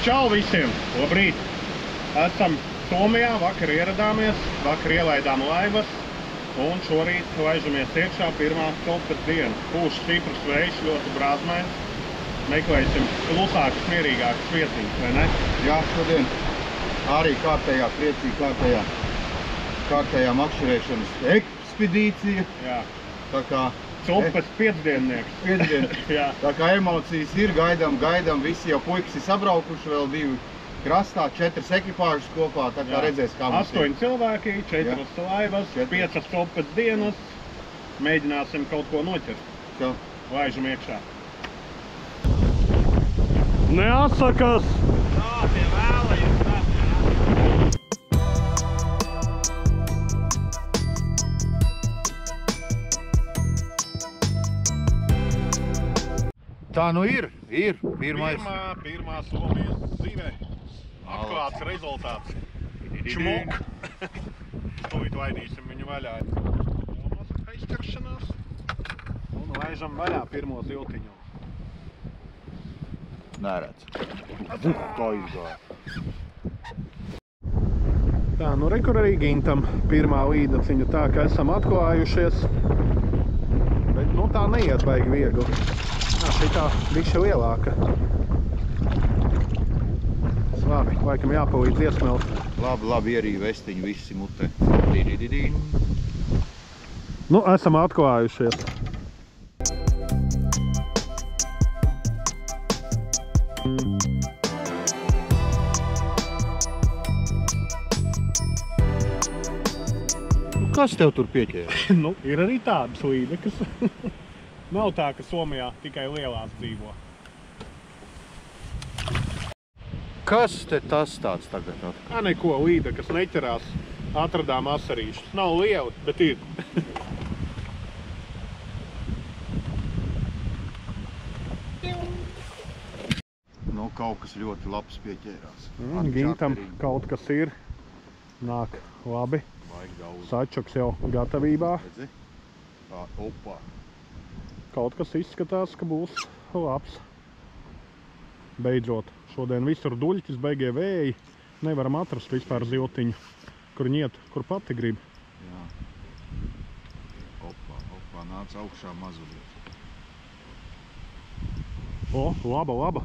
Čau visiem! Labrīt! Esam Somijā, vakar ieradāmies, vakar ielaidām laivas un šorīt laižamies iekšā pirmā Copas diena. Pūš stiprs vējš, ļoti brāzmēns. Meklēsim klusākas, mierīgākas vietiņas, vai ne? Jā, šodien arī kārtējā priecīga, kārtējā makšķerēšanas ekspedīcija. Jā. Tā kā Copas piecdiennieks. Jā. Tā kā emocijas ir, gaidām, visi jau puikas ir sabraukuši, vēl 2 krastā, 4 ekipāžas kopā, tā kā redzēs, kā mums 8 cilvēki, 4 laivas, 5 Copas dienas. Mēģināsim kaut ko noķert. Laižam iekšā. Neatsakas! Tā, pie vēla jūs Tā nu ir Pirmā Somijas zīve. Atklāts rezultāts. Čmuk! Tūlīt laidīsim viņu vaļā. Nosaka aizķeršanās. Un laižam vaļā pirmo ziltiņu. Neredz. Kā izgāja. Tā, nu rekur arī Gintam pirmā līdaciņa tā, ka esam atklājušies. Bet, nu tā neiet baigi viegli. Šitā bišķi lielāka. Labi, laikam jāpalīdz iesmelt. Labi, ierīja vestiņu visi mutē. Nu, esam atklājušies. Kas tev tur pieķēra? Nu, ir arī tādas līdekas. Nav tā, ka Somijā tikai lielās dzīvo. Kas te tas tāds tagad atkal? Tā neko, līdekas neķerās. Atradām asarīšus. Nav lieli, bet ir. Nu, kaut kas ļoti labs pieķērās. Gintam kaut kas ir. Nāk labi. Sačuks jau gatavībā. Redzi? Tā, opā. Kaut kas izskatās, ka būs labs. Beidzot, šodien visur duļķis, beigie vēji. Nevaram atrast vispār ziltiņu, kur iet, kur pati grib. Jā. Opā, nāc augšā mazulīt. O, laba.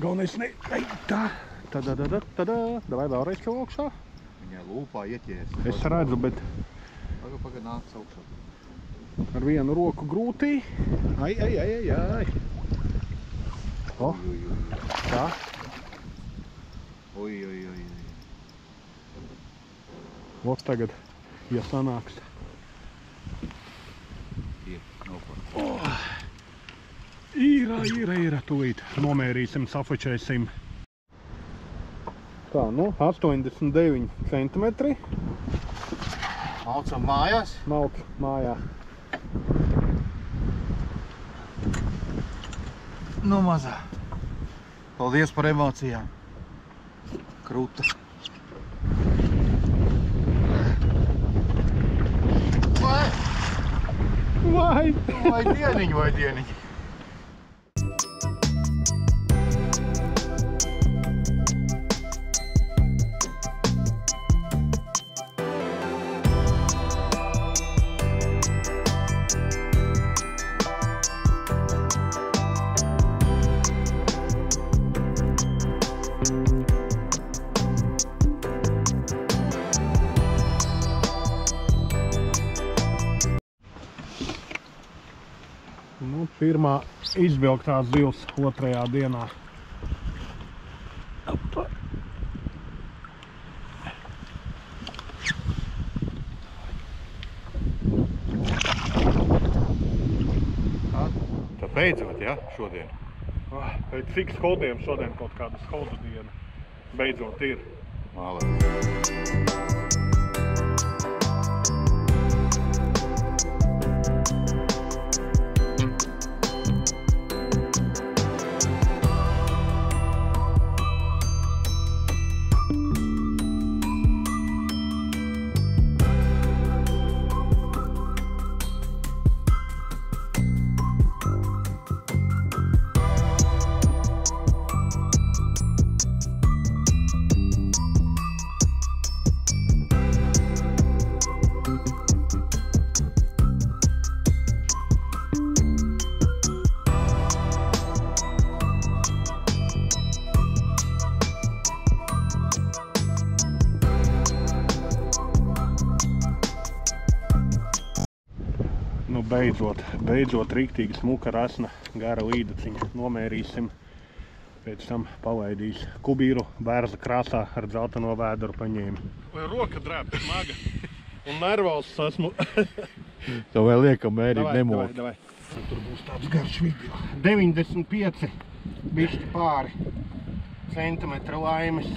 Galvenais ne... Tā. Davai vēlreiz jau augšā. Viņai lūpā ieķērs. Es redzu, bet... Pagad nāc augšā. Ar vienu roku grūtī. Ai. O, tā. Oi. O, tagad, ja sanāks. Ir, tūlīt. Nomērīsim, safočēsim. Tā, nu, 89 centimetri. Maucam mājās? Mauc mājā. Nu, mazā. Paldies par emocijām. Krūta. Vai dieniņi. Nu, pirmā izvilktā zivs 2. dienā. Tā beidzot, ja, šodien? Pēc cik skodiem šodien kaut kāda skodu diena beidzot ir. Malāc. Beidzot riktīgi smuka rasna gara līdaciņa. Nomērīsim, pēc tam palaidīs kubīru bērza krāsā ar dzelteno vēderu paņēmi. Vai roka drēb smaga un nervos esmu. Tev vēl liekam mērīt nemok. Davai. Tur būs tāds garš video. 95 bišķi pāri centimetra laimes.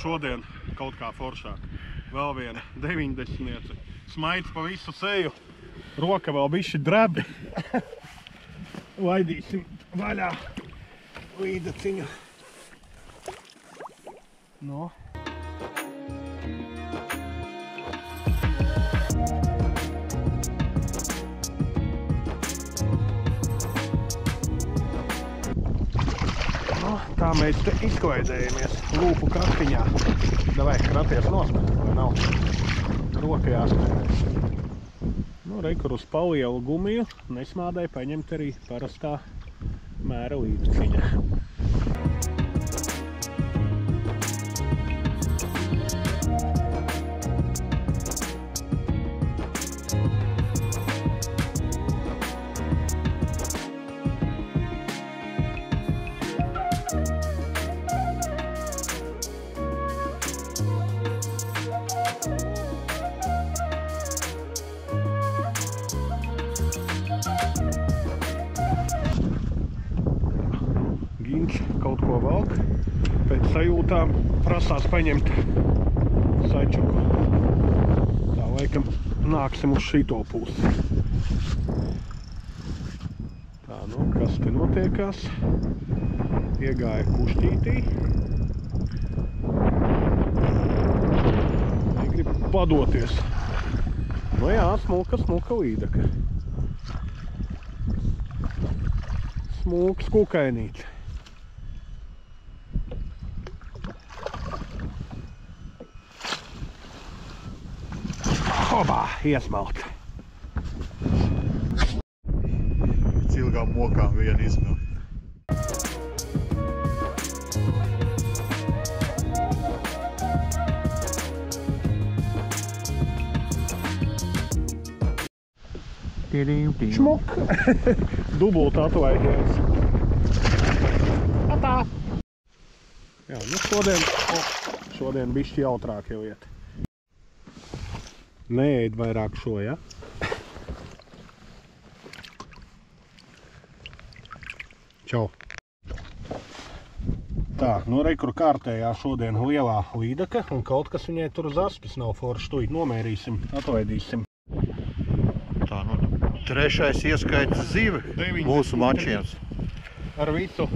Šodien kaut kā foršāk. Vēl viena 90. Smaids pa visu seju. Roka vēl bišķi drebi. Laidīsim vaļā līdaciņu. No. Tā mēs te izklaidējamies lūpu kaktiņā. Davai, kraties nost, vai nav? Roka jāsmērēs. Nu, rekur uz palielu gumiju nesmādai paņemt arī parastā mēra līdaciņa. Kaut ko valk, pēc sajūtām prasās paņemt sačuku. Tā laikam nāksim uz šito pusi. Tā, nu, kas te notiekās? Iegāja kušķītī. Negrib padoties. Nu jā, smuka līdaka. Smuks kukainīts. Obā, iesmelt. Pēc ilgām mokām viena izmelt. Šmuk! Dubult atvaidies. Atā! Jā, nu šodien bišķi jautrāk jau iet. Neēd vairāk šo, ja? Čau! Tā, nu rekur kārtējā šodien lielā līdaka un kaut kas viņai tur uz aspis nav forši. Tūīt nomērīsim, atvaidīsim. Tā, nu, trešais ieskaits zive mūsu mačiem. Ar visu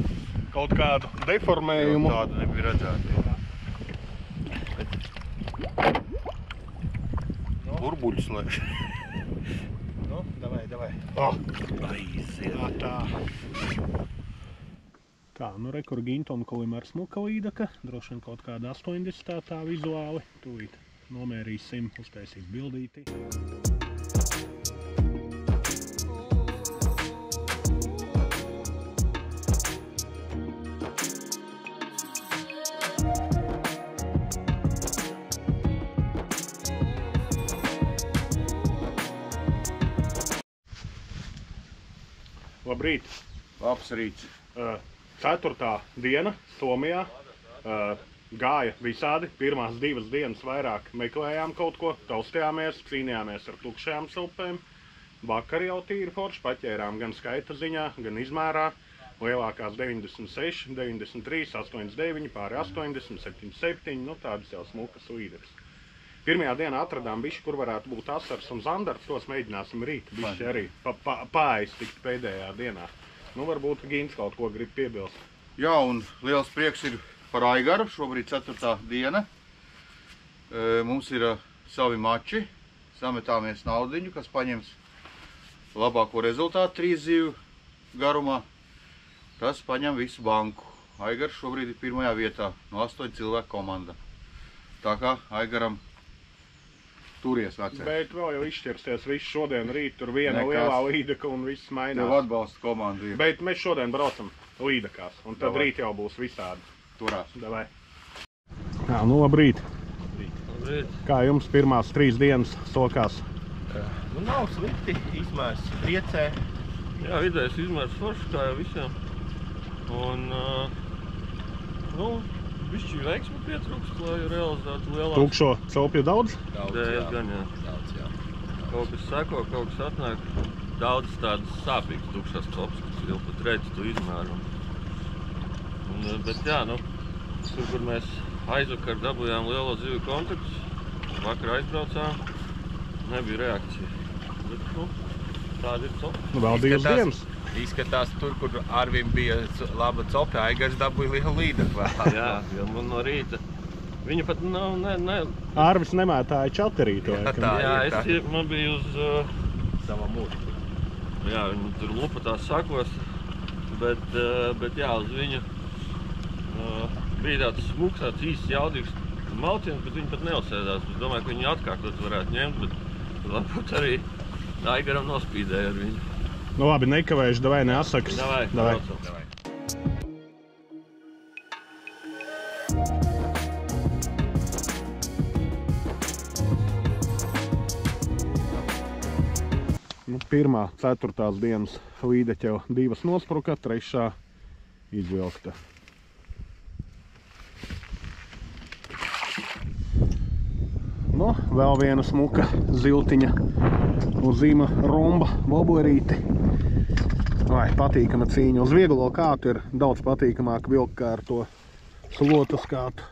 kaut kādu deformējumu. Tādu nebija redzēta. Burbuļs lēš. Nu, davai. Aiziet. Tā, nu rekur Ginton kolim ar smuka līdaka. Droši vien kaut kāda 80. tā vizuāli. Tūīt nomērīsim, uztaisīt bildīti. Labrīt! Labs rīts. 4. diena Somijā. Gāja visādi. Pirmās 2 dienas vairāk meklējām kaut ko, taustījāmies, cīnījāmies ar tukšajām silpēm. Vakar jau tīri forši paķērām gan skaita ziņā, gan izmērā. Lielākās 96, 93, 89, pāri 80, 77, nu tādas jau smukas līderis. Pirmajā dienā atradām bišķi, kur varētu būt asars un zandars, tos mēģināsim rīt bišķi arī paēstikt pēdējā dienā. Nu, varbūt Gins kaut ko grib piebilst. Jā, un liels prieks ir par Aigaru, šobrīd 4. diena. Mums ir savi mači, sametāmies naudiņu, kas paņems labāko rezultātu 3 zīvu garumā. Tas paņem visu banku. Aigars šobrīd ir pirmajā vietā no 8 cilvēku komanda. Tā kā Aigaram turies vecē. Bet vēl jau izšķirsies visu šodien, rīt, tur viena lielā līdeka un viss mainās. Tev atbalsta komanda ir. Bet mēs šodien braucam līdekās, un tad rīt jau būs visādi. Turās. Davai. Jā, nu labrīt. Labrīt. Kā jums pirmās 3 dienas sokās? Nu nav slikti, izmērs priecē. Jā, vidējais izmērs foršs, kā jau visiem. Un, nu, bišķi veiksmi pietrūkst, lai realizētu lielāks. Tukšo celpju daudz? Diezgan, jā. Daudz, jā. Kaut kas seko, kaut kas atnāk. Daudz tādas sāpīgas tukšās celpas, kas jau pat redz to izmēru. Bet jā, nu, tur, kur mēs aizvakar dabūjām lielo zivju kontaktus, vakar aizbraucām, nebija reakcija. Bet, nu, tāda ir copa. Nu, vēl 2 dienas. Izskatās tur, kur Arvim bija laba copa, Aigars dabūja lielu līdeku vēl. Jā, jo man no rīta. Viņa pat nav, ne. Arvis nemētāja čaterīto. Jā, man bija uz Savam mūžu. Jā, viņa tur lupa tās sakos, bet jā, uz viņu bija tāds smuks, tāds īsts jaudīgs malciens, bet viņi pat neuzsēdās. Es domāju, ka viņi atkārtot varētu ņemt, bet varbūt arī Aigaram nospīdēja ar viņu. Nu labi, nekavējuši, davai neasakas. Davai, braucam. Davai. Nu, pirmā 4. dienas līdeķa jau 2 nospruka, 3. izvilkta. Nu, vēl viena smuka ziltiņa uz zīma romba voblerīti. Vai, patīkama cīņa. Uz vieglo kātu ir daudz patīkamāk vilkt kā ar to slotas kātu.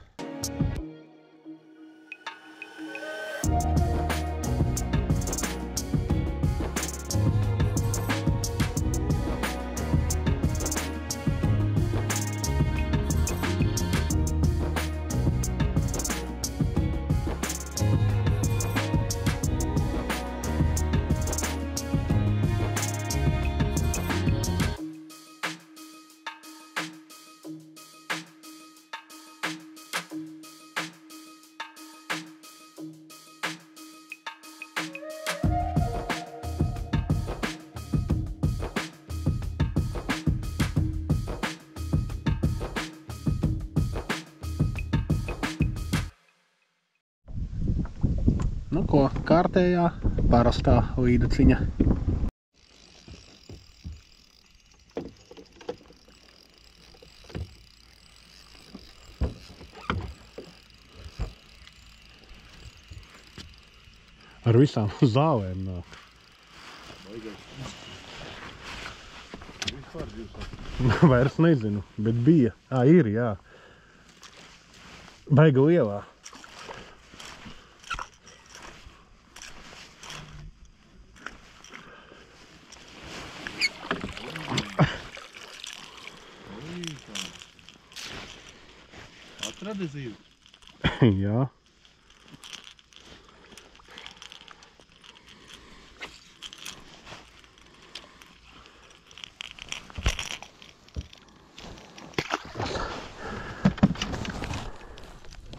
Nu ko, kārtējā, parastā līdeciņa. Ar visām zālēm nāk. Vairs nezinu, bet bija. Ir, jā. Baiga lielā. Atradi zīvi? Jā.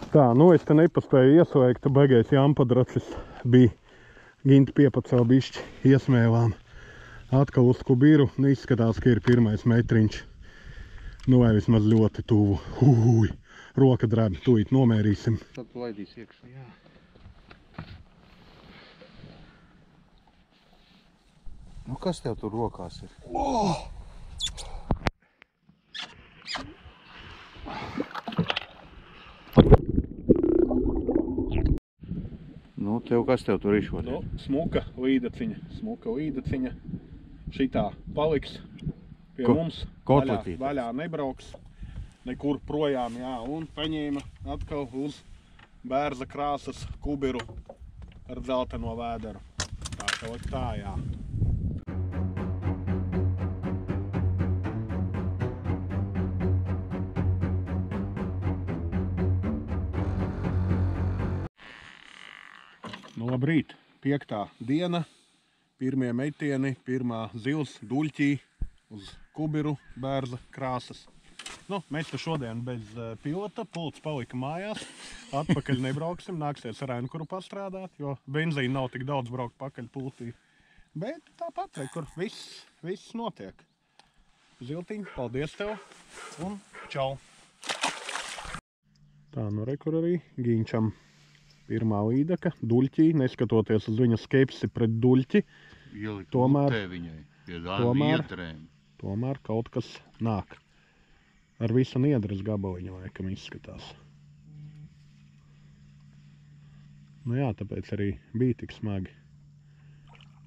Tā, nu es te nepaspēju ieslēgt, baigais jāmpadracis bija Ginti piepacēl bišķi iesmēlām. Atkal uz kubiru, izskatās, ka ir pirmais metriņš. Nu vai vismaz ļoti tuvu. Roka drēb, tūīt nomērīsim. Tad tu laidīs iekšā. Jā. Nu kas tev tur rokās ir? Nu, kas tev tur ir šodien? Nu, smuka līdeciņa. Šitā paliks pie mums. Vaļā nebrauks. Nekur projām, jā. Un paņēma atkal uz bērza krāsas kubiru ar dzelteno vēderu. Tā paliek tā, jā. Nu, labrīt. 5. diena, pirmie metieni, pirmā zivs duļķī uz kubiru bērza krāsas. Nu, mēs te šodien bez pilota, pults palika mājās, atpakaļ nebrauksim, nāksies ar Enkuru pastrādāt, jo benzīna nav tik daudz braukt pakaļ pultī. Bet tāpat, kur viss notiek. Ziltiņ, paldies tev un čau! Tā, nu rekur arī Giņčam. Pirmā līdaka, duļķī, neskatoties uz viņa skepsi pret duļķi. Ielikt tomēr, mutē viņai, pie dārma ietrēm. Tomēr kaut kas nāk. Ar visu niedras gabaliņu laikam izskatās. Nu jā, tāpēc arī bija tik smagi.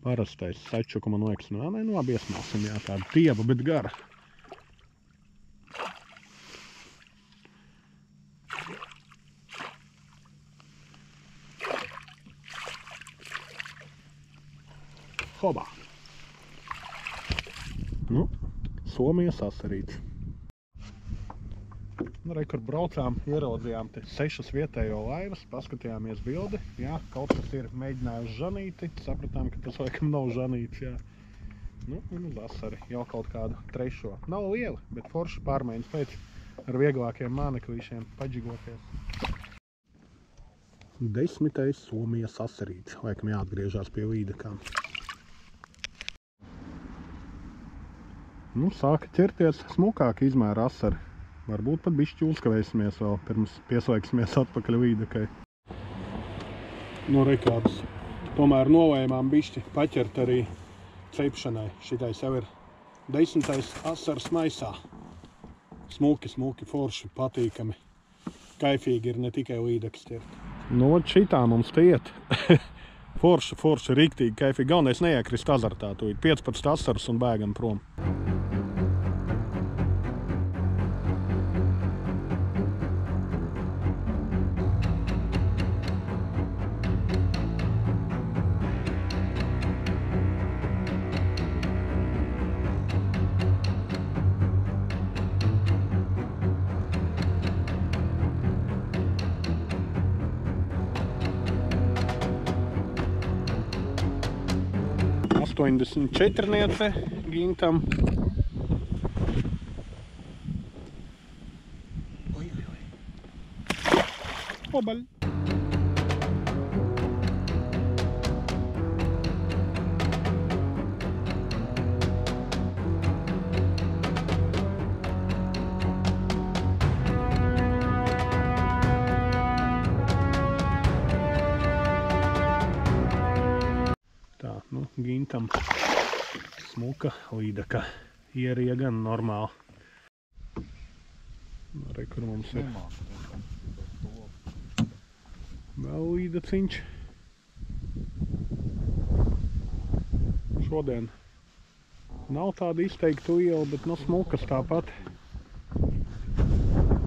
Parastais sačuka man liekas, nu labi iesmāsim, jā, tāda tieba, bet gara. Hobā! Nu, Somijas asarīts. Nu, kur braucām, ieraudzījām te 6 vietējo laivas, paskatījāmies bildi. Jā, kaut kas ir mēģinājuši žanīti, sapratām, ka tas laikam nav žanīts, jā. Nu, un uz asari jau kaut kādu trešo. Nav liela, bet forši pārmaiņas pēc ar vieglākiem māneklīšiem paģigoties. 10. Somijas asarīts, laikam jāatgriežās pie līdekām. Nu, sāka ķerties smukāk izmēra asari. Varbūt pat bišķi uzkavēsimies vēl pirms pieslēgsimies atpakaļ līdekai. Nu, rekādus. Tomēr nolēmām bišķi paķert arī cepšanai. Šitais jau ir 10. asars maisā. Smuki, forši, patīkami. Kaifīgi ir ne tikai līdeks ķert. Nu, šitā mums te iet. Forši, riktīgi, kaifīgi. Galvenais neiekrist azartā. Tu ir 15 asars un bēgam prom. Četrniece Gintam. Obaļ. Tā, nu, Gintam smuka līdaka. Ierija gan normāli. Arī, kur mums ir vēl līdaciņš. Šodien nav tāda izteikta liela, bet no smukas tāpat.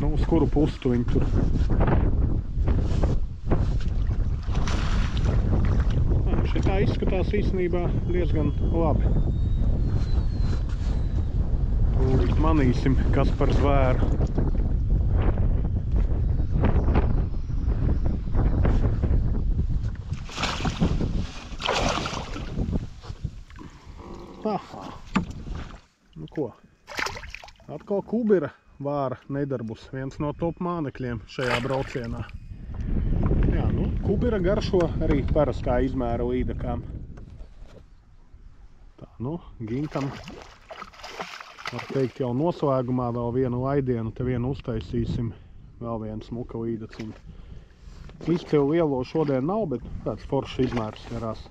Nu, uz kuru pusi tu viņi tur? Šitā izskatās īstenībā diezgan labi. Tūlīt manīsim, kas par zvēru. Aha. Nu ko? Atkal kubira vāra nedarbus. Viens no top mānekļiem šajā braucienā. Jā, nu, kubira garšo arī parastā izmēra līdakām. Tā, nu, Gintam, var teikt, jau noslēgumā vēl vienu laidienu, te vienu uztaisīsim, vēl vienu smuka līdaciņu. Izcilu lielo šodien nav, bet tāds foršs izmērs garās.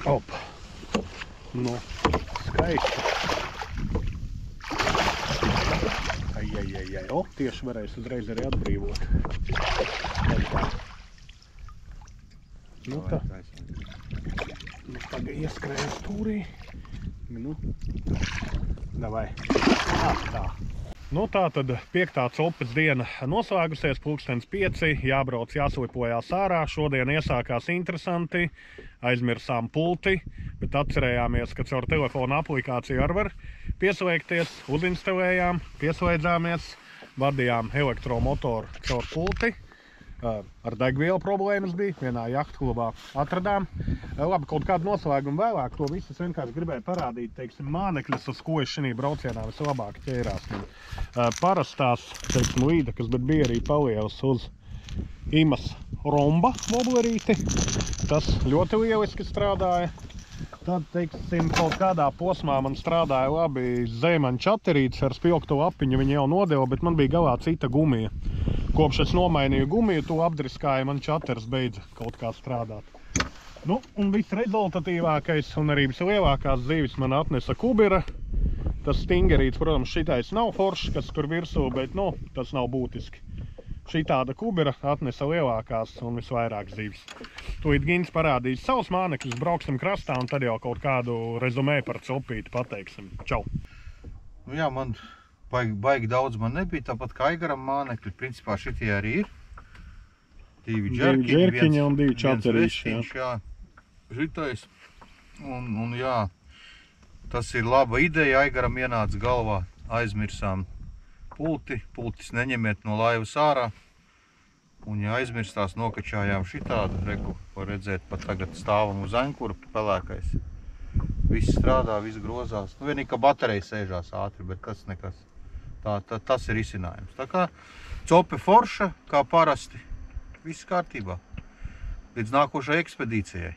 Op! Nu, skaisti! O, tieši varēs uzreiz arī atbrīvot. Nu tā. Nu tagad ieskrēja stūrī. Nu. Davai. Tā. Nu tā tad 5. Colpes diena noslēgusies, pulkstens 5, jābrauc, jāslipojās ārā. Šodien iesākās interesanti, aizmirsām pulti, bet atcerējāmies, ka caur telefona aplikāciju arī var pieslēgties, uzinstalējām, pieslēdzāmies, vadījām elektromotoru caur pulti. Ar degvielu problēmas bija, vienā jahtklubā atradām. Labi, kaut kādu noslēgumu vēlāk, to visu es vienkārši gribēju parādīt, teiksim, mānekļus, uz ko es šī braucienā vislabāk ķērās. Parastās, teiksim, līdekas, bet bija arī palielas uz Imas romba woblerīti. Tas ļoti lieliski strādāja. Tad, teiksim, kaut kādā posmā man strādāja labi Zeiman čaterītes ar spilgto apiņu, viņi jau nodeva, bet man bija galā cita gumija. Kopš es nomainīju gumiju, to apdriskāja, man čaters beidza kaut kā strādāt. Nu, un visrezultatīvākais un arī vislielākās zīves man atnesa kubira. Tas stingerīts, protams, šitais nav foršs, kas tur virsū, bet, nu, tas nav būtiski. Šitāda kubira atnesa lielākās un visvairāk zīves. Tūlīt Gins parādīs savus mānekļus, brauksim krastā un tad jau kaut kādu rezumē par copīti pateiksim. Čau! Nu jā, man baigi daudz man nebija, tāpat kā Aigaram mānekļi. Principā šitie arī ir. Divi džerkiņi un divi čaterīši. Jā. Šitais. Un jā, tas ir laba ideja. Aigaram ienāca galvā, aizmirsām pulti. Pultis neņemiet no laivas ārā. Un ja aizmirstās, nokačājām šitādu. Reku, var redzēt, pat tagad stāvam uz ankura pelēkais. Viss strādā, viss grozās. Nu, vienīgi, ka baterija sēžās ātri, bet tas nekas. Tas ir izcinājums. Tā kā cope forša, kā parasti, viss kārtībā. Līdz nākošai ekspedīcijai.